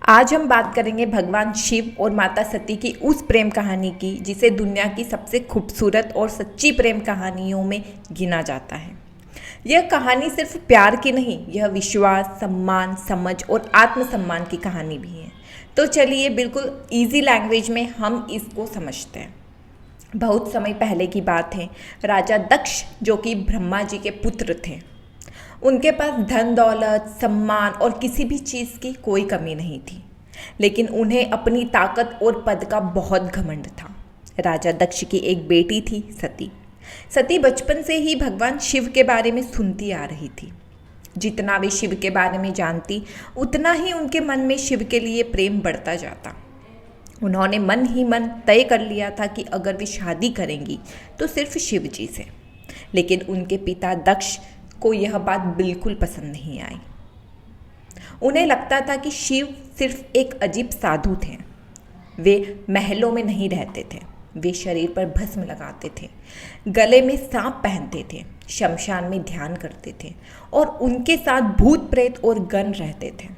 आज हम बात करेंगे भगवान शिव और माता सती की उस प्रेम कहानी की जिसे दुनिया की सबसे खूबसूरत और सच्ची प्रेम कहानियों में गिना जाता है। यह कहानी सिर्फ प्यार की नहीं, यह विश्वास, सम्मान, समझ और आत्मसम्मान की कहानी भी है। तो चलिए बिल्कुल इजी लैंग्वेज में हम इसको समझते हैं। बहुत समय पहले की बात है। राजा दक्ष जो कि ब्रह्मा जी के पुत्र थे, उनके पास धन दौलत, सम्मान और किसी भी चीज़ की कोई कमी नहीं थी, लेकिन उन्हें अपनी ताकत और पद का बहुत घमंड था। राजा दक्ष की एक बेटी थी सती। सती बचपन से ही भगवान शिव के बारे में सुनती आ रही थी। जितना वे शिव के बारे में जानती, उतना ही उनके मन में शिव के लिए प्रेम बढ़ता जाता। उन्होंने मन ही मन तय कर लिया था कि अगर वे शादी करेंगी तो सिर्फ शिव जी से। लेकिन उनके पिता दक्ष को यह बात बिल्कुल पसंद नहीं आई। उन्हें लगता था कि शिव सिर्फ एक अजीब साधु थे। वे महलों में नहीं रहते थे, वे शरीर पर भस्म लगाते थे, गले में सांप पहनते थे, शमशान में ध्यान करते थे और उनके साथ भूत प्रेत और गण रहते थे।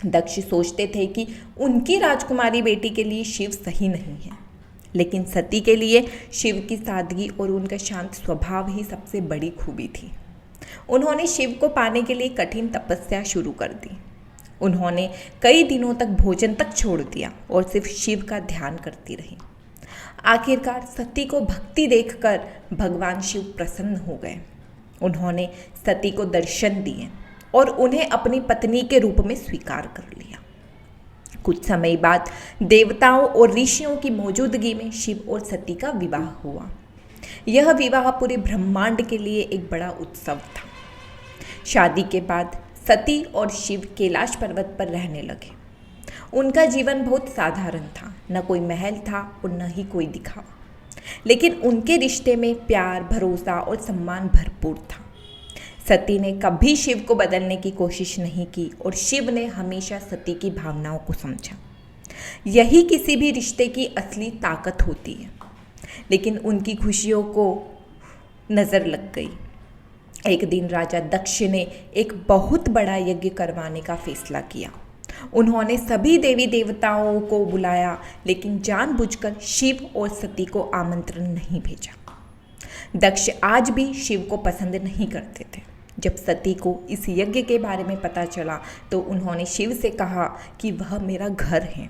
दक्ष सोचते थे कि उनकी राजकुमारी बेटी के लिए शिव सही नहीं है, लेकिन सती के लिए शिव की सादगी और उनका शांत स्वभाव ही सबसे बड़ी खूबी थी। उन्होंने शिव को पाने के लिए कठिन तपस्या शुरू कर दी। उन्होंने कई दिनों तक भोजन तक छोड़ दिया और सिर्फ शिव का ध्यान करती रही। आखिरकार सती को भक्ति देखकर भगवान शिव प्रसन्न हो गए। उन्होंने सती को दर्शन दिए और उन्हें अपनी पत्नी के रूप में स्वीकार कर लिया। कुछ समय बाद देवताओं और ऋषियों की मौजूदगी में शिव और सती का विवाह हुआ। यह विवाह पूरे ब्रह्मांड के लिए एक बड़ा उत्सव था। शादी के बाद सती और शिव कैलाश पर्वत पर रहने लगे। उनका जीवन बहुत साधारण था, न कोई महल था और न ही कोई दिखावा, लेकिन उनके रिश्ते में प्यार, भरोसा और सम्मान भरपूर था। सती ने कभी शिव को बदलने की कोशिश नहीं की और शिव ने हमेशा सती की भावनाओं को समझा। यही किसी भी रिश्ते की असली ताकत होती है। लेकिन उनकी खुशियों को नज़र लग गई। एक दिन राजा दक्ष ने एक बहुत बड़ा यज्ञ करवाने का फैसला किया। उन्होंने सभी देवी देवताओं को बुलाया, लेकिन जानबूझकर शिव और सती को आमंत्रण नहीं भेजा। दक्ष आज भी शिव को पसंद नहीं करते थे। जब सती को इस यज्ञ के बारे में पता चला तो उन्होंने शिव से कहा कि वह मेरा घर है,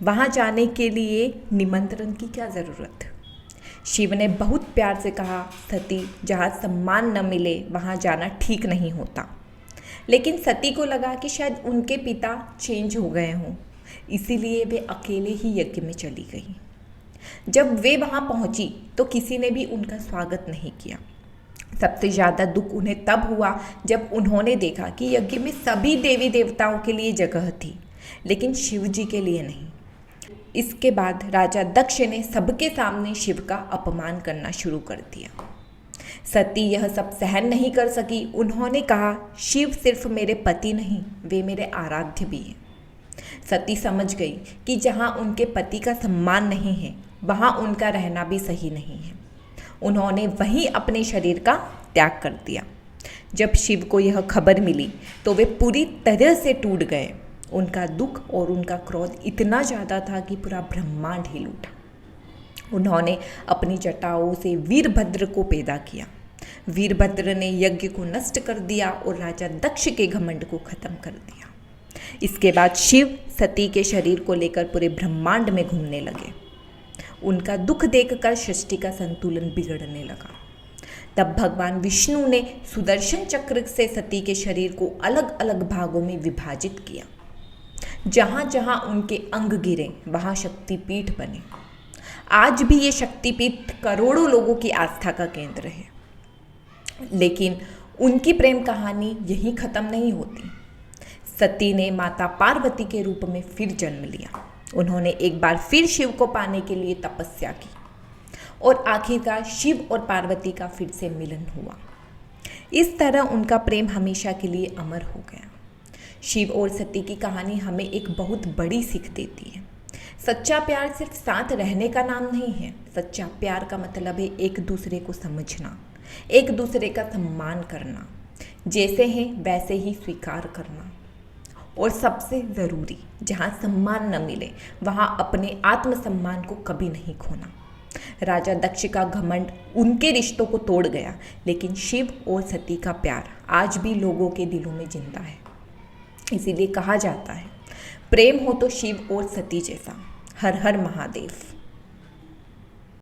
वहाँ जाने के लिए निमंत्रण की क्या ज़रूरत। शिव ने बहुत प्यार से कहा, सती, जहाँ सम्मान न मिले वहाँ जाना ठीक नहीं होता। लेकिन सती को लगा कि शायद उनके पिता चेंज हो गए हों, इसीलिए वे अकेले ही यज्ञ में चली गई। जब वे वहाँ पहुँची तो किसी ने भी उनका स्वागत नहीं किया। सबसे ज़्यादा दुख उन्हें तब हुआ जब उन्होंने देखा कि यज्ञ में सभी देवी देवताओं के लिए जगह थी, लेकिन शिव जी के लिए नहीं। इसके बाद राजा दक्ष ने सबके सामने शिव का अपमान करना शुरू कर दिया। सती यह सब सहन नहीं कर सकी। उन्होंने कहा, शिव सिर्फ मेरे पति नहीं, वे मेरे आराध्य भी हैं। सती समझ गई कि जहाँ उनके पति का सम्मान नहीं है, वहाँ उनका रहना भी सही नहीं है। उन्होंने वहीं अपने शरीर का त्याग कर दिया। जब शिव को यह खबर मिली तो वे पूरी तरह से टूट गए। उनका दुख और उनका क्रोध इतना ज़्यादा था कि पूरा ब्रह्मांड हिल उठा। उन्होंने अपनी जटाओं से वीरभद्र को पैदा किया। वीरभद्र ने यज्ञ को नष्ट कर दिया और राजा दक्ष के घमंड को खत्म कर दिया। इसके बाद शिव सती के शरीर को लेकर पूरे ब्रह्मांड में घूमने लगे। उनका दुख देखकर सृष्टि का संतुलन बिगड़ने लगा। तब भगवान विष्णु ने सुदर्शन चक्र से सती के शरीर को अलग अलग भागों में विभाजित किया। जहाँ जहाँ उनके अंग गिरे वहाँ शक्तिपीठ बने। आज भी ये शक्तिपीठ करोड़ों लोगों की आस्था का केंद्र है। लेकिन उनकी प्रेम कहानी यहीं ख़त्म नहीं होती। सती ने माता पार्वती के रूप में फिर जन्म लिया। उन्होंने एक बार फिर शिव को पाने के लिए तपस्या की और आखिरकार शिव और पार्वती का फिर से मिलन हुआ। इस तरह उनका प्रेम हमेशा के लिए अमर हो गया। शिव और सती की कहानी हमें एक बहुत बड़ी सीख देती है। सच्चा प्यार सिर्फ साथ रहने का नाम नहीं है। सच्चा प्यार का मतलब है एक दूसरे को समझना, एक दूसरे का सम्मान करना, जैसे हैं वैसे ही स्वीकार करना और सबसे ज़रूरी, जहाँ सम्मान न मिले वहाँ अपने आत्मसम्मान को कभी नहीं खोना। राजा दक्ष का घमंड उनके रिश्तों को तोड़ गया, लेकिन शिव और सती का प्यार आज भी लोगों के दिलों में जिंदा है। इसीलिए कहा जाता है, प्रेम हो तो शिव और सती जैसा। हर हर महादेव।